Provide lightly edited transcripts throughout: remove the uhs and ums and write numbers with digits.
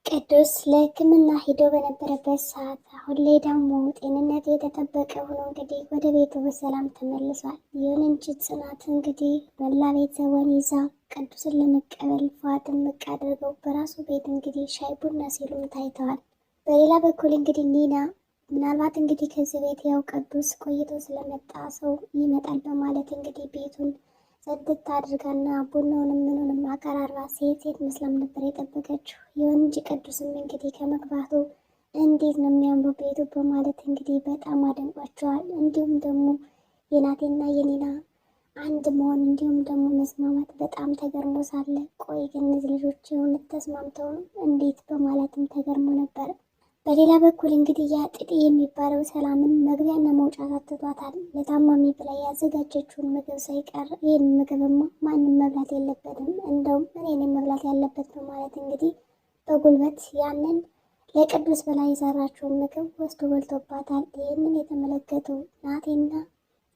ቅዱስ ለሕክምና ሄዶ በነበረበት ሰዓት አሁን ላይ ደግሞ ጤንነቱ የተጠበቀ ሆኖ እንግዲህ ወደ ቤቱ በሰላም ተመልሷል። ይሁን እንጂ ጽናት እንግዲህ መላ ቤተሰቧን ይዛ ቅዱስን ለመቀበል ፏጥን ምቅ አድርገው በራሱ ቤት እንግዲህ ሻይ ቡና ሲሉም ታይተዋል። በሌላ በኩል እንግዲህ ኒና ምናልባት እንግዲህ ከዚህ ቤት ያው ቅዱስ ቆይቶ ስለመጣ ሰው ይመጣል በማለት እንግዲህ ቤቱን ጽድት አድርጋና ቡናውንም ምኑንም አቀራርባ ሴት መስላም ነበር የጠበቀችው። ይሁን እንጂ ቅዱስም እንግዲህ ከመግባቱ እንዴት ነው የሚያምሩ ቤቱ በማለት እንግዲህ በጣም አደንቋቸዋል። እንዲሁም ደግሞ የናቴና የኒና አንድ መሆን እንዲሁም ደግሞ መስማማት በጣም ተገርሞ ሳለ ቆይ ግን እነዚህ ልጆች የሆኑት ተስማምተው ነው እንዴት በማለትም ተገርሞ ነበር። በሌላ በኩል እንግዲህ ያ ጥጤ የሚባለው ሰላምን መግቢያና መውጫ አትቷታል። ለታማሚ ብላ ያዘጋጀችውን ምግብ ሳይቀር ይህን ምግብማ ማንም መብላት የለበትም እንደውም እኔ መብላት ያለበት በማለት እንግዲህ በጉልበት ያንን ለቅዱስ ብላ የሰራችውን ምግብ ወስዶ በልቶባታል። ይህንን የተመለከቱ ናቴና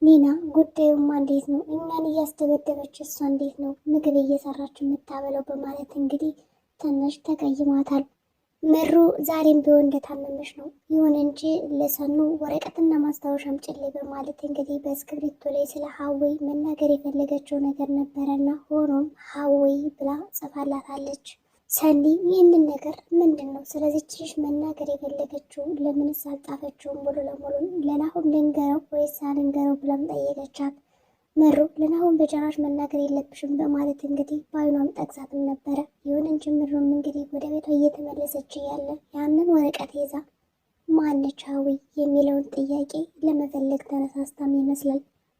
ኒና ጉዳዩማ እንዴት ነው እኛን እያስደበደበች እሷ እንዴት ነው ምግብ እየሰራች የምታበለው በማለት እንግዲህ ትንሽ ተቀይሟታል። ምሩ ዛሬም ቢሆን እንደታመመች ነው። ይሁን እንጂ ለሰኑ ወረቀትና ማስታወሻ አምጪልኝ በማለት እንግዲህ በእስክሪብቶ ላይ ስለ ሀዊ መናገር የፈለገችው ነገር ነበረና ሆኖም ሀዊ ብላ ጽፋላታለች። ሰኒ ይህንን ነገር ምንድን ነው ስለዚችሽ መናገር የፈለገችው ለምንስ አልጻፈችውም ሙሉ ለሙሉ ለናሁም ልንገረው ወይስ አልንገረው ብላም ጠየቀቻት። ምሩ ለናሁም በጭራሽ መናገር የለብሽም በማለት እንግዲህ በአይኗም ጠቅሳትም ነበረ። ይሁን እንጂ ምሩም እንግዲህ ወደ ቤቷ እየተመለሰች እያለ ያንን ወረቀት ይዛ ማነች ሀዊ የሚለውን ጥያቄ ለመፈለግ ተነሳስታም ይመስላል።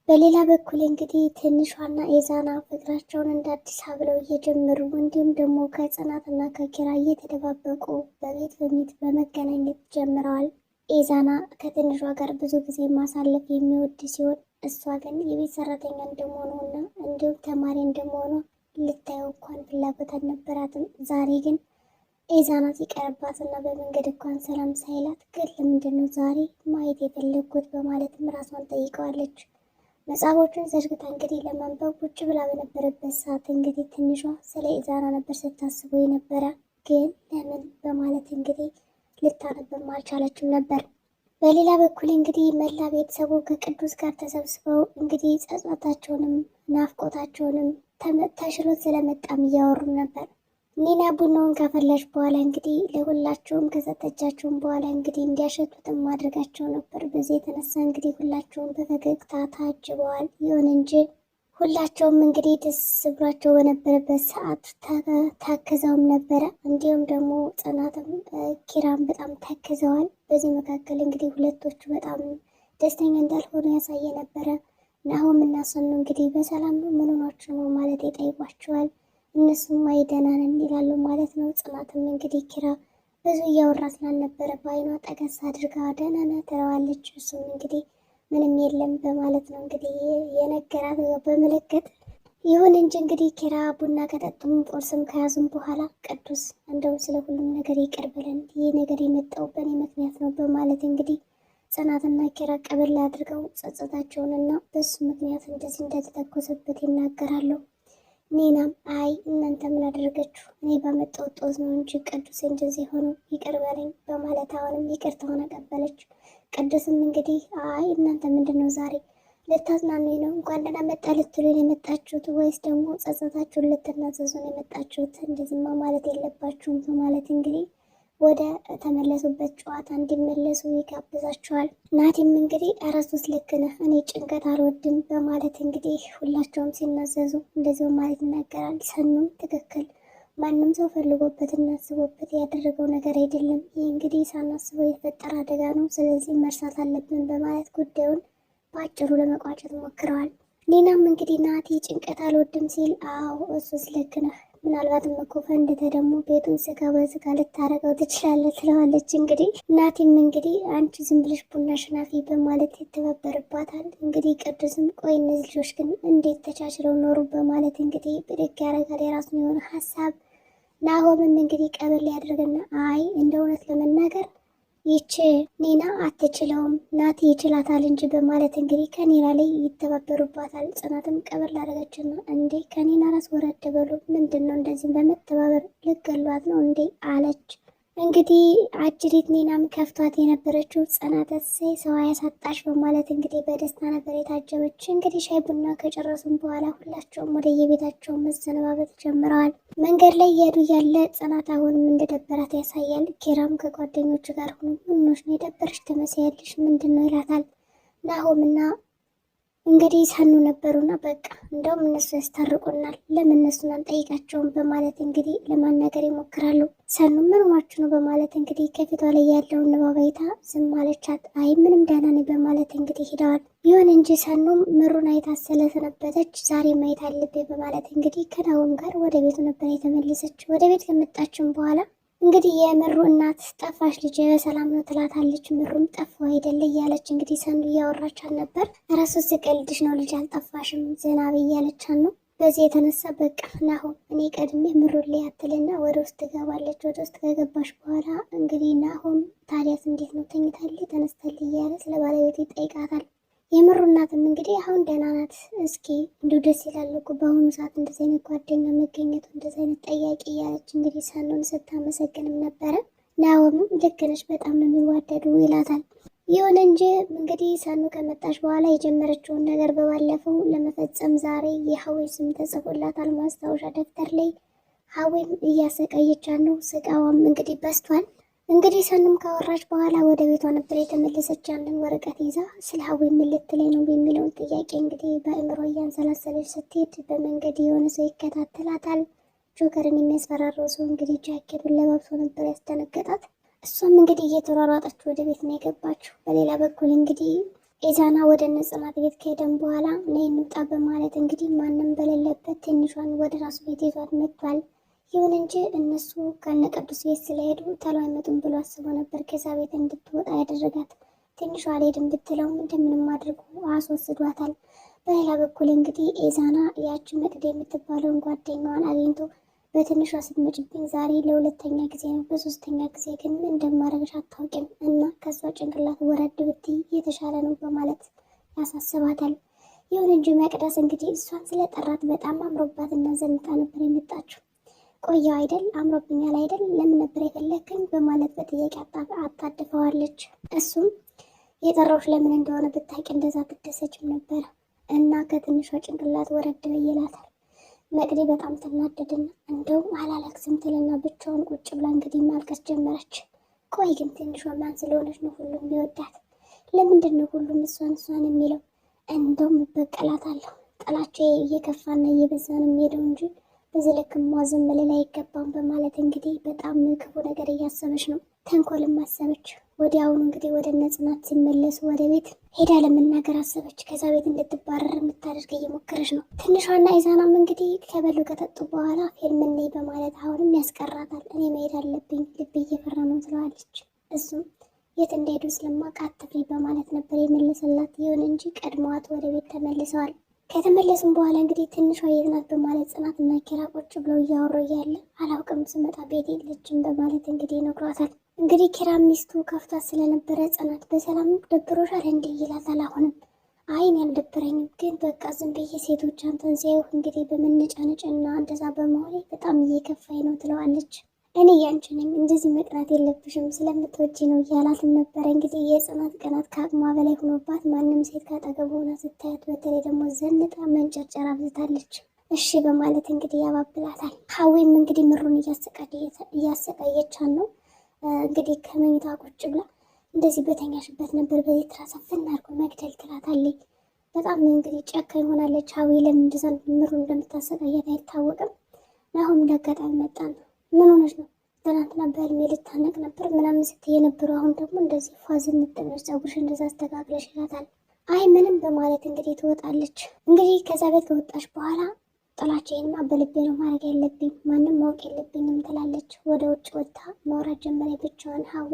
በሌላ በኩል እንግዲህ ትንሿና ኤዛና ፍቅራቸውን እንደ አዲስ አብለው እየጀመሩ እንዲሁም ደግሞ ከጽናትና ከኪራ እየተደባበቁ በቤት በመገናኘት ጀምረዋል። ኤዛና ከትንሿ ጋር ብዙ ጊዜ ማሳለፍ የሚወድ ሲሆን እሷ ግን የቤት ሰራተኛ እንደመሆኗና እንዲሁም ተማሪ እንደመሆኗ ልታየው እንኳን ፍላጎት አልነበራትም። ዛሬ ግን ኤዛና ሲቀርባትና በመንገድ እንኳን ሰላም ሳይላት ግን ለምንድን ነው ዛሬ ማየት የፈለግኩት በማለትም ራሷን ጠይቀዋለች። መጽሐፎቹን ዘርግታ እንግዲህ ለማንበብ ውጭ ብላ በነበረበት ሰዓት እንግዲህ ትንሿ ስለ ኤዛና ነበር ስታስበው የነበረ። ግን ለምን በማለት እንግዲህ ልታነብም አልቻለችም ነበር። በሌላ በኩል እንግዲህ መላ ቤተሰቡ ከቅዱስ ጋር ተሰብስበው እንግዲህ ጸጸታቸውንም ናፍቆታቸውንም ተሽሎት ስለመጣም እያወሩ ነበር። ኒና ቡናውን ካፈላች በኋላ እንግዲህ ለሁላቸውም ከሰጠቻቸውም በኋላ እንግዲህ እንዲያሸቱትም ማድረጋቸው ነበር። በዚህ የተነሳ እንግዲህ ሁላቸውም በፈገግታ ታጅበዋል። ይሁን እንጂ ሁላቸውም እንግዲህ ደስ ብሏቸው በነበረበት ሰዓት ታክዘውም ነበረ። እንዲሁም ደግሞ ጽናትም ኪራም በጣም ታክዘዋል። በዚህ መካከል እንግዲህ ሁለቶቹ በጣም ደስተኛ እንዳልሆኑ ያሳየ ነበረ። ናሆም እና ሰኑ እንግዲህ በሰላም ነው ምን ሆናችሁ ነው ማለት ይጠይቋቸዋል። እነሱም ደህና ነን ይላሉ ማለት ነው። ጽናትም እንግዲህ ኪራ ብዙ እያወራ ስላልነበረ በአይኗ ጠቀስ አድርጋ ደህና ነህ ትለዋለች። እሱም እንግዲህ ምንም የለም በማለት ነው እንግዲህ የነገራት በምልክት። ይሁን እንጂ እንግዲህ ኪራ ቡና ከጠጡም ቁርስም ከያዙም በኋላ ቅዱስ እንደው ስለ ሁሉም ነገር ይቅር በለን፣ ይህ ነገር የመጣው በእኔ ምክንያት ነው በማለት እንግዲህ ጽናትና ኪራ ቀበል አድርገው ጸጸታቸውንና በሱ ምክንያት እንደዚህ እንደተተኮሰበት ይናገራሉ። ኒናም አይ እናንተ ምን አደረገችሁ? እኔ ባመጣው ጦዝ ነው እንጂ ቅዱስ እንደዚህ ሆኖ ይቅር በለኝ በማለት አሁንም ይቅርታውን አቀበለች። ቅዱስም እንግዲህ አይ እናንተ ምንድን ነው ዛሬ ልታዝናኑኝ ነው? እንኳን ደህና መጣ ልትሉኝ የመጣችሁት ወይስ ደግሞ ጸጸታችሁን ልትናዘዙን የመጣችሁት? እንደዚህማ ማለት የለባችሁም በማለት እንግዲህ ወደ ተመለሱበት ጨዋታ እንዲመለሱ ይጋብዛቸዋል። ናቲም እንግዲህ እረሱስ ልክ ነህ፣ እኔ ጭንቀት አልወድም በማለት እንግዲህ ሁላቸውም ሲናዘዙ እንደዚሁ ማለት ይናገራል። ሰኑም ትክክል፣ ማንም ሰው ፈልጎበት እና አስቦበት ያደረገው ነገር አይደለም። ይህ እንግዲህ ሳናስበው የተፈጠረ አደጋ ነው፣ ስለዚህ መርሳት አለብን በማለት ጉዳዩን በአጭሩ ለመቋጨት ሞክረዋል። ኒናም እንግዲህ ናቲ ጭንቀት አልወድም ሲል አዎ እሱስ ልክ ነህ፣ ምናልባትም እኮ ፈንድተ ደግሞ ቤቱን ስጋ በስጋ ልታረገው ትችላለህ ትለዋለች። እንግዲህ ናቲም እንግዲህ አንቺ ዝም ብለሽ ቡና ሽናፊ በማለት ይተባበርባታል። እንግዲህ ቅዱስም ቆይ እነዚህ ልጆች ግን እንዴት ተቻችለው ኖሩ በማለት እንግዲህ ብድግ ያደርጋል የራሱን የሆነ ሀሳብ። ናሆምም እንግዲህ ቀበሌ ያደርግና አይ እንደ እውነት ለመናገር ይች ኒና አትችለውም ናቲ ይችላታል እንጂ በማለት እንግዲህ ከኒና ላይ ይተባበሩባታል። ጽናትም ቀበር ላደረገችና እንዴ ከኒና ራስ ወረድ በሉ ምንድን ነው እንደዚህም በመተባበር ልገሏት ነው እንዴ አለች። እንግዲህ አጅሪት ኒናም ከፍቷት የነበረችው ጽናት እሰይ ሰው ያሳጣሽ በማለት እንግዲህ በደስታ ነበር የታጀበች። እንግዲህ ሻይ ቡና ከጨረሱም በኋላ ሁላቸውም ወደ የቤታቸው መሰነባበት ጀምረዋል። መንገድ ላይ እየሄዱ ያለ ጽናት አሁንም እንደደበራት ያሳያል። ኪራም ከጓደኞቹ ጋር ሆኖ ምኖች ነው የደበረሽ ትመስያለሽ ምንድን ነው ይላታል። ናሆምና እንግዲህ ሰኑ ነበሩና በቃ እንደውም እነሱ ያስታርቁናል ለምን እነሱን አንጠይቃቸውም በማለት እንግዲህ ለማናገር ይሞክራሉ። ሰኑ ምን ሆናችሁ ነው በማለት እንግዲህ ከፊቷ ላይ ያለውን ንባብ አይታ ዝም አለቻት። አይ ምንም ደህና ነኝ በማለት እንግዲህ ሂደዋል። ይሁን እንጂ ሰኑም ምሩን አይታ ስለሰነበተች ዛሬ ማየት አለብኝ በማለት እንግዲህ ከናሆም ጋር ወደ ቤቱ ነበር የተመለሰች። ወደ ቤት ከመጣችም በኋላ እንግዲህ የምሩ እናት ጠፋሽ ልጅ በሰላም ነው ትላታለች። ምሩም ጠፋው አይደለ እያለች እንግዲህ ሰኑ እያወራቻት ነበር። ራሱ ስቀልድሽ ነው ልጅ አልጠፋሽም ዝናብ እያለቻት ነው። በዚህ የተነሳ በቃ ናሆም እኔ ቀድሜ ምሩን ሊያትልና ወደ ውስጥ ትገባለች። ወደ ውስጥ ከገባሽ በኋላ እንግዲህ ናሆም ታዲያስ እንዴት ነው ተኝታለች ተነስታለች እያለ ስለ ባለቤቱ ይጠይቃታል። የምሩ እናትም እንግዲህ አሁን ደህና ናት። እስኪ እንዲሁ ደስ ይላል እኮ በአሁኑ ሰዓት እንደዚህ አይነት ጓደኛ መገኘቱ እንደዚህ አይነት ጠያቂ እያለች እንግዲህ ሰኑን ስታመሰግንም ነበረ። ናሆምም ልክ ነሽ በጣም ነው የሚዋደዱ ይላታል። ይሁን እንጂ እንግዲህ ሰኑ ከመጣች በኋላ የጀመረችውን ነገር በባለፈው ለመፈጸም ዛሬ የሀዊ ስም ተጽፎላታል ማስታወሻ ደብተር ላይ። ሀዊም እያሰቃየቻት ነው። ስቃዋም እንግዲህ በስቷል። እንግዲህ ሰኑም ካወራች በኋላ ወደ ቤቷ ነበር የተመለሰች። ያንን ወረቀት ይዛ ስለ ሀዊ ምን ልትለኝ ነው የሚለውን ጥያቄ እንግዲህ በአእምሮ እያንሰላሰለች ስትሄድ በመንገድ የሆነ ሰው ይከታተላታል። ጆከርን የሚያስፈራረው ሰው እንግዲህ ጃኬቱን ለባብሶ ነበር ያስደነገጣት። እሷም እንግዲህ እየተሯሯጠች ወደ ቤት ነው የገባችው። በሌላ በኩል እንግዲህ ኤዛና ወደ እነ ጽናት ቤት ከሄደን በኋላ ነይ እንውጣ በማለት እንግዲህ ማንም በሌለበት ትንሿን ወደ ራሱ ቤት ይዟት መጥቷል። ይሁን እንጂ እነሱ ከነ ቅዱስ ቤት ስለሄዱ ተሎ አይመጡም ብሎ አስቦ ነበር ከዛ ቤት እንድትወጣ ያደረጋት። ትንሿ አልሄድም ብትለውም እንደምንም አድርጎ አስወስዷታል። በሌላ በኩል እንግዲህ ኤዛና ያቺ መቅድ የምትባለውን ጓደኛዋን አግኝቶ በትንሿ ስትመጭብኝ ዛሬ ለሁለተኛ ጊዜ ነው፣ በሶስተኛ ጊዜ ግን እንደማረግሽ አታውቂም እና ከሷ ጭንቅላት ወረድ ብትይ የተሻለ ነው በማለት ያሳስባታል። ይሁን እንጂ መቅደስ እንግዲህ እሷን ስለጠራት በጣም አምሮባትና ዘንጣ ነበር የመጣችው። ቆየው አይደል አምሮብኛል አይደል ለምን ነበር የፈለግከኝ በማለት በጥያቄ አታድፈዋለች። እሱም የጠራሁሽ ለምን እንደሆነ ብታውቂ እንደዛ ትደሰችም ነበረ እና ከትንሿ ጭንቅላት ወረድ ይላታል። መቅዲ በጣም ትናደድና እንደውም አላለቅስም ትልና ብቻውን ቁጭ ብላ እንግዲህ ማልቀስ ጀመረች። ቆይ ግን ትንሿ ማን ስለሆነች ነው ሁሉም የሚወዳት? ለምንድን ነው ሁሉም እሷን የሚለው? እንደውም እበቀላታለሁ። ጥላቸው እየከፋና እየበዛ ነው የሚሄደው እንጂ በዚህ ልክ ዝም ልል አይገባም በማለት እንግዲህ በጣም ክፉ ነገር እያሰበች ነው። ተንኮልም አሰበች። ወዲያውኑ እንግዲህ ወደ እነ ጽናት ሲመለሱ ወደ ቤት ሄዳ ለመናገር አሰበች። ከዛ ቤት እንድትባረር የምታደርግ እየሞከረች ነው። ትንሿና ኢዛናም እንግዲህ ከበሉ ከጠጡ በኋላ ፊልም እንይ በማለት አሁንም ያስቀራታል። እኔ መሄድ አለብኝ ልብ እየፈራ ነው ትለዋለች። እሱም የት እንደሄዱ ስለማውቅ አትፍሪ በማለት ነበር የመለሰላት። ይሁን እንጂ ቀድመዋት ወደ ቤት ተመልሰዋል። ከተመለሱም በኋላ እንግዲህ ትንሿ የት ናት በማለት ጽናትና ኪራ ቁጭ ብለው እያወሩ እያለ አላውቅም ስመጣ ቤት የለችም በማለት እንግዲህ ይነግሯታል። እንግዲህ ኪራ ሚስቱ ከፍቷት ስለነበረ ጽናት በሰላም ደብሮሻል እንዲህ ይላታል። አሁንም አይን ያልደበረኝም ግን በቃ ዝም ብዬ ሴቶች አንተን ሲያዩ እንግዲህ በመነጫነጭና እንደዛ በመሆኔ በጣም እየከፋኝ ነው ትለዋለች። እኔ ያንቺ ነኝ እንደዚህ መቅናት የለብሽም ስለምትወጂ ነው እያላትም ነበረ። እንግዲህ የጽናት ቀናት ከአቅሟ በላይ ሆኖባት ማንም ሴት ካጠገቡ ሆና ስታያት በተለይ ደግሞ ዘንጣ መንጨርጨር አብዝታለች። እሺ በማለት እንግዲህ ያባብላታል። ሀዊም እንግዲህ ምሩን እያሰቃየቻት ነው። እንግዲህ ከመኝታ ቁጭ ብላ እንደዚህ በተኛሽበት ነበር በዚህ ትራስ አፍና አድርጎ መግደል ትላታለች። በጣም እንግዲህ ጨካኝ ሆናለች። ሀዊ ለምን እንደዛ ምሩን እንደምታሰቃያት አይታወቅም። ናሆም እንዳጋጣሚ መጣ ነው። ምን ሆነች ነው? ትናንትና በህልሜ ልታነቅ ነበር ምናምን ስትይ የነበረው አሁን ደግሞ እንደዚህ ፏዝን ምጥነች ፀጉርሽ እንደዛ አስተካክለሽ ይላታል። አይ ምንም በማለት እንግዲህ ትወጣለች። እንግዲህ ከዛ ቤት ከወጣች በኋላ ጥላቻዬንማ በልቤ ነው ማድረግ ያለብኝ ማንም ማወቅ የለብኝም ትላለች። ወደ ውጭ ወጥታ ማውራት ጀመረ ብቻዋን። ሀዊ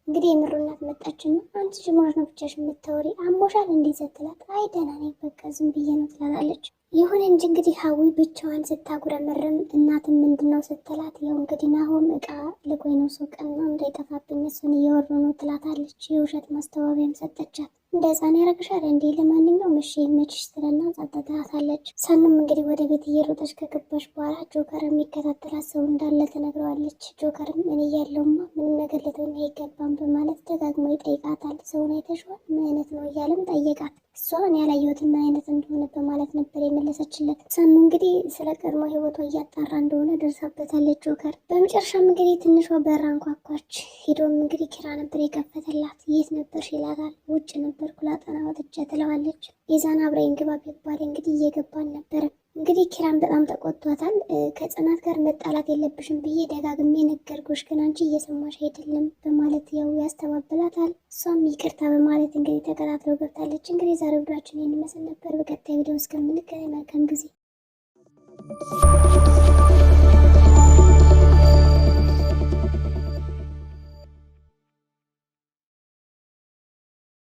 እንግዲህ የምሩ እናት መጣችና አንቺ ጅማሽ ነው ብቻሽ የምታወሪ አሞሻል እንዴ ስትላት አይ ደህና ነኝ በቃ ዝም ብዬ ነው ትላለች። ይሁን እንጂ እንግዲህ ሀዊ ብቻዋን ስታጉረመርም እናትም ምንድነው ስትላት ያው እንግዲህ ናሆም እቃ ልኮኝ ነው ሱቅና እንዳይጠፋብኝ እሱን እየወሩ ነው ትላታለች። የውሸት ማስተባበያም ሰጠቻት። እንደ ህፃን ያረግሻል እንዴ? ለማንኛውም እሺ ይመችሽ ትለና ጸጥታታለች። ሰኑም እንግዲህ ወደ ቤት እየሮጠች ከገባች በኋላ ጆከር የሚከታተላት ሰው እንዳለ ትነግረዋለች። ጆከርም እኔ እያለሁማ ምንም ነገር ልትሆኝ አይገባም በማለት ደጋግሞ ይጠይቃታል። ሰውን አይተሽዋል? ምን አይነት ነው እያለም ጠየቃት። እሷን ያላየሁትን ምን አይነት እንደሆነ በማለት ነበር የመለሰችለት። ሰኑ እንግዲህ ስለ ቀድሞ ህይወቷ እያጣራ እንደሆነ ደርሳበታለች ጆከር። በመጨረሻም እንግዲህ ትንሿ በር አንኳኳች። ሂዶም እንግዲህ ኪራ ነበር የከፈተላት። የት ነበርሽ ይላታል። ውጭ ነበርኩ ላጠና ወጥቼ ትለዋለች። የዛን አብረን ግባ ቢባል እንግዲህ እየገባን ነበረ። እንግዲህ ኪራን በጣም ተቆጥቷታል። ከጽናት ጋር መጣላት የለብሽም ብዬ ደጋግሜ ነገርኩሽ፣ ግን አንቺ እየሰማሽ አይደለም በማለት ያው ያስተባብላታል። እሷም ይቅርታ በማለት እንግዲህ ተከታትለው ገብታለች። እንግዲህ ዛሬ ቪዲዮአችን ይህን ይመስል ነበር። በቀጣይ ቪዲዮ እስከምንገናኝ መልካም ጊዜ